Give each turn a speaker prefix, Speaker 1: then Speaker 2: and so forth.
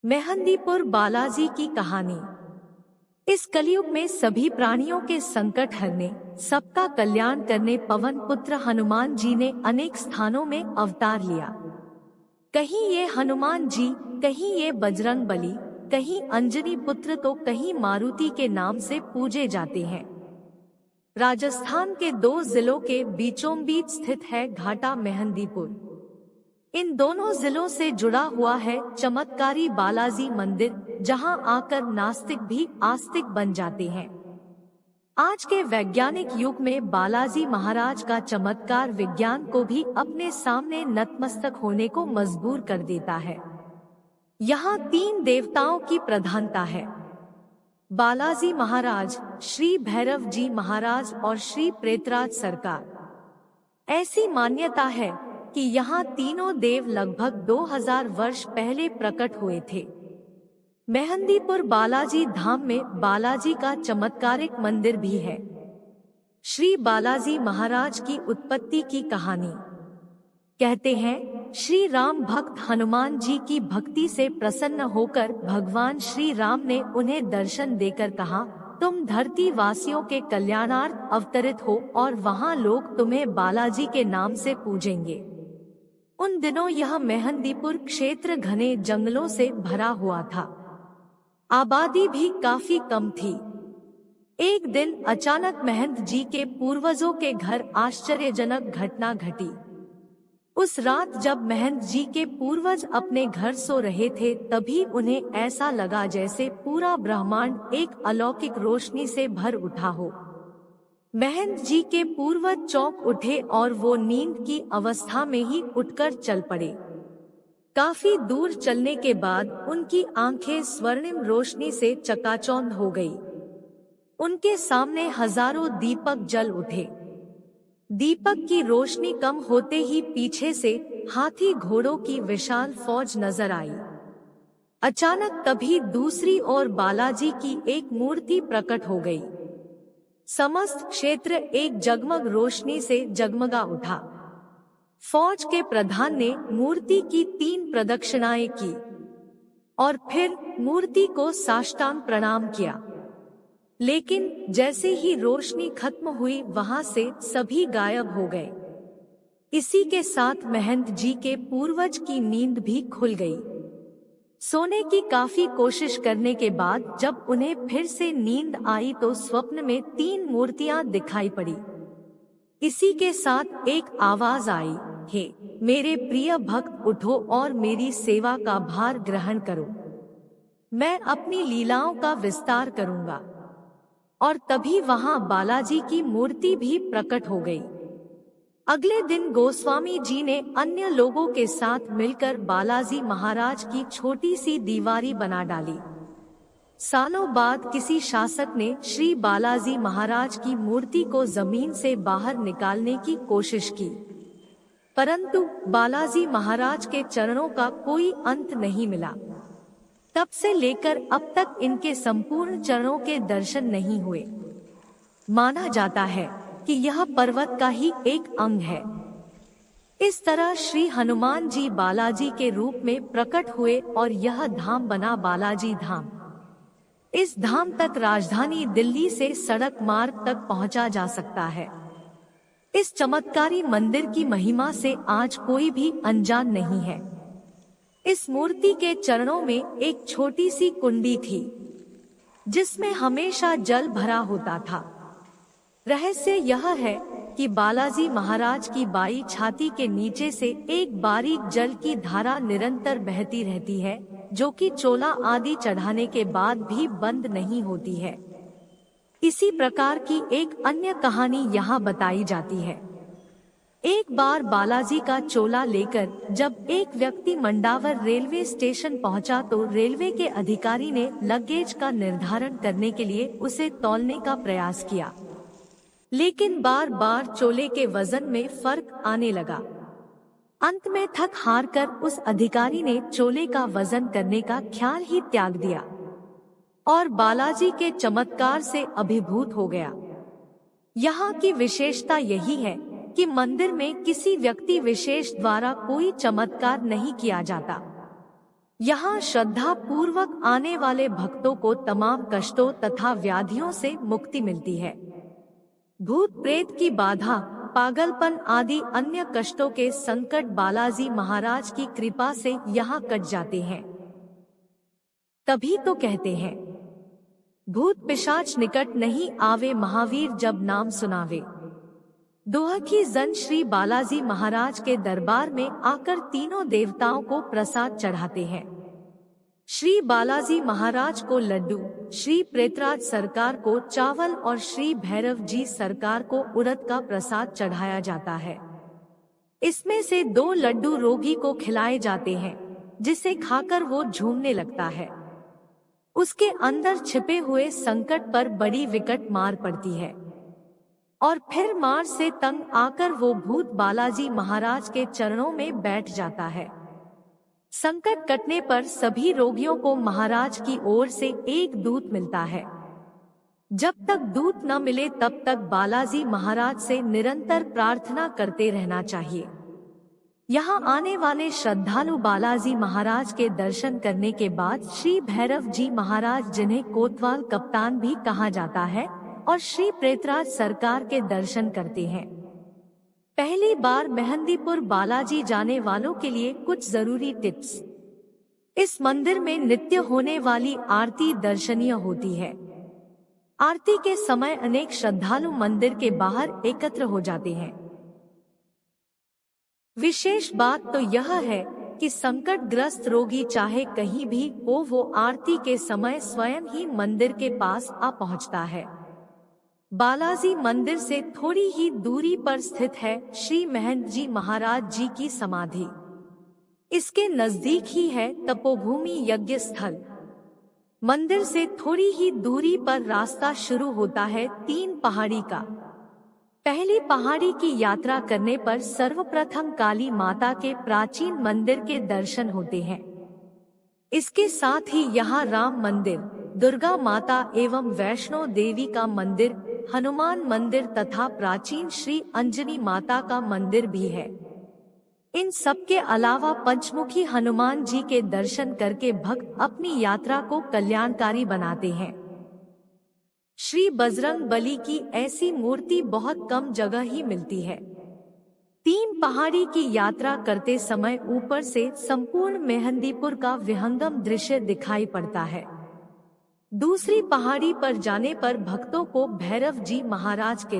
Speaker 1: मेहंदीपुर बालाजी की कहानी। इस कलयुग में सभी प्राणियों के संकट हरने, सबका कल्याण करने पवन पुत्र हनुमान जी ने अनेक स्थानों में अवतार लिया। कहीं ये हनुमान जी, कहीं ये बजरंग बली, कहीं अंजनी पुत्र तो कहीं मारुति के नाम से पूजे जाते हैं। राजस्थान के दो जिलों के बीचों बीच स्थित है घाटा मेहंदीपुर। इन दोनों जिलों से जुड़ा हुआ है चमत्कारी बालाजी मंदिर, जहां आकर नास्तिक भी आस्तिक बन जाते हैं। आज के वैज्ञानिक युग में बालाजी महाराज का चमत्कार विज्ञान को भी अपने सामने नतमस्तक होने को मजबूर कर देता है। यहाँ तीन देवताओं की प्रधानता है: बालाजी महाराज, श्री भैरव जी महाराज और श्री प्रेतराज सरकार। ऐसी मान्यता है कि यहाँ तीनों देव लगभग 2000 वर्ष पहले प्रकट हुए थे। मेहंदीपुर बालाजी धाम में बालाजी का चमत्कारिक मंदिर भी है। श्री बालाजी महाराज की उत्पत्ति की कहानी। कहते हैं, श्री राम भक्त हनुमान जी की भक्ति से प्रसन्न होकर भगवान श्री राम ने उन्हें दर्शन देकर कहा, तुम धरती वासियों के कल्याणार्थ अवतरित हो और वहाँ लोग तुम्हें बालाजी के नाम से पूजेंगे। उन दिनों यह मेहंदीपुर क्षेत्र घने जंगलों से भरा हुआ था। आबादी भी काफी कम थी। एक दिन अचानक महंत जी के पूर्वजों के घर आश्चर्यजनक घटना घटी। उस रात जब महंत जी के पूर्वज अपने घर सो रहे थे, तभी उन्हें ऐसा लगा जैसे पूरा ब्रह्मांड एक अलौकिक रोशनी से भर उठा हो। महंत जी के पूर्वज चौंक उठे और वो नींद की अवस्था में ही उठकर चल पड़े। काफी दूर चलने के बाद उनकी आंखें स्वर्णिम रोशनी से चकाचौंध हो गई। उनके सामने हजारों दीपक जल उठे। दीपक की रोशनी कम होते ही पीछे से हाथी घोड़ों की विशाल फौज नजर आई। अचानक तभी दूसरी ओर बालाजी की एक मूर्ति प्रकट हो गई। समस्त क्षेत्र एक जगमग रोशनी से जगमगा उठा। फौज के प्रधान ने मूर्ति की 3 प्रदक्षिणाएं की और फिर मूर्ति को साष्टांग प्रणाम किया। लेकिन जैसे ही रोशनी खत्म हुई, वहां से सभी गायब हो गए। इसी के साथ महंत जी के पूर्वज की नींद भी खुल गई। सोने की काफी कोशिश करने के बाद जब उन्हें फिर से नींद आई तो स्वप्न में 3 मूर्तियां दिखाई पड़ी। इसी के साथ एक आवाज आई, हे मेरे प्रिय भक्त, उठो और मेरी सेवा का भार ग्रहण करो। मैं अपनी लीलाओं का विस्तार करूंगा। और तभी वहां बालाजी की मूर्ति भी प्रकट हो गई। अगले दिन गोस्वामी जी ने अन्य लोगों के साथ मिलकर बालाजी महाराज की छोटी सी दीवारी बना डाली। सालों बाद किसी शासक ने श्री बालाजी महाराज की मूर्ति को जमीन से बाहर निकालने की कोशिश की, परंतु बालाजी महाराज के चरणों का कोई अंत नहीं मिला। तब से लेकर अब तक इनके संपूर्ण चरणों के दर्शन नहीं हुए। माना जाता है कि यह पर्वत का ही एक अंग है। इस तरह श्री हनुमान जी बालाजी के रूप में प्रकट हुए और यह धाम बना बालाजी धाम। इस धाम तक राजधानी दिल्ली से सड़क मार्ग तक पहुंचा जा सकता है। इस चमत्कारी मंदिर की महिमा से आज कोई भी अनजान नहीं है। इस मूर्ति के चरणों में एक छोटी सी कुंडी थी, जिसमें हमेशा जल भरा होता था। रहस्य यह है कि बालाजी महाराज की बाई छाती के नीचे से एक बारीक जल की धारा निरंतर बहती रहती है, जो कि चोला आदि चढ़ाने के बाद भी बंद नहीं होती है। इसी प्रकार की एक अन्य कहानी यहाँ बताई जाती है। एक बार बालाजी का चोला लेकर जब एक व्यक्ति मंडावर रेलवे स्टेशन पहुंचा तो रेलवे के अधिकारी ने लगेज का निर्धारण करने के लिए उसे तौलने का प्रयास किया, लेकिन बार बार चोले के वजन में फर्क आने लगा। अंत में थक हार कर उस अधिकारी ने चोले का वजन करने का ख्याल ही त्याग दिया और बालाजी के चमत्कार से अभिभूत हो गया। यहाँ की विशेषता यही है कि मंदिर में किसी व्यक्ति विशेष द्वारा कोई चमत्कार नहीं किया जाता। यहाँ श्रद्धा पूर्वक आने वाले भक्तों को तमाम कष्टों तथा व्याधियों से मुक्ति मिलती है। भूत प्रेत की बाधा, पागलपन आदि अन्य कष्टों के संकट बालाजी महाराज की कृपा से यहाँ कट जाते हैं। तभी तो कहते हैं, भूत पिशाच निकट नहीं आवे, महावीर जब नाम सुनावे। दोहा की जन श्री बालाजी महाराज के दरबार में आकर तीनों देवताओं को प्रसाद चढ़ाते हैं। श्री बालाजी महाराज को लड्डू, श्री प्रेतराज सरकार को चावल और श्री भैरव जी सरकार को उड़द का प्रसाद चढ़ाया जाता है। इसमें से 2 लड्डू रोगी को खिलाए जाते हैं, जिसे खाकर वो झूमने लगता है। उसके अंदर छिपे हुए संकट पर बड़ी विकट मार पड़ती है और फिर मार से तंग आकर वो भूत बालाजी महाराज के चरणों में बैठ जाता है। संकट कटने पर सभी रोगियों को महाराज की ओर से एक दूत मिलता है। जब तक दूत न मिले तब तक बालाजी महाराज से निरंतर प्रार्थना करते रहना चाहिए। यहाँ आने वाले श्रद्धालु बालाजी महाराज के दर्शन करने के बाद श्री भैरव जी महाराज, जिन्हें कोतवाल कप्तान भी कहा जाता है, और श्री प्रेतराज सरकार के दर्शन करते हैं। पहली बार मेहंदीपुर बालाजी जाने वालों के लिए कुछ जरूरी टिप्स। इस मंदिर में नित्य होने वाली आरती दर्शनीय होती है। आरती के समय अनेक श्रद्धालु मंदिर के बाहर एकत्र हो जाते हैं। विशेष बात तो यह है कि संकटग्रस्त रोगी चाहे कहीं भी हो, वो आरती के समय स्वयं ही मंदिर के पास आ पहुंचता है। बालाजी मंदिर से थोड़ी ही दूरी पर स्थित है श्री महंत जी महाराज जी की समाधि। इसके नजदीक ही है तपोभूमि यज्ञ स्थल। मंदिर से थोड़ी ही दूरी पर रास्ता शुरू होता है 3 पहाड़ी का। पहली पहाड़ी की यात्रा करने पर सर्वप्रथम काली माता के प्राचीन मंदिर के दर्शन होते हैं। इसके साथ ही यहाँ राम मंदिर, दुर्गा माता एवं वैष्णो देवी का मंदिर, हनुमान मंदिर तथा प्राचीन श्री अंजनी माता का मंदिर भी है। इन सब के अलावा पंचमुखी हनुमान जी के दर्शन करके भक्त अपनी यात्रा को कल्याणकारी बनाते हैं। श्री बजरंग बली की ऐसी मूर्ति बहुत कम जगह ही मिलती है। 3 पहाड़ी की यात्रा करते समय ऊपर से संपूर्ण मेहंदीपुर का विहंगम दृश्य दिखाई पड़ता है। दूसरी पहाड़ी पर जाने पर भक्तों को भैरव जी महाराज के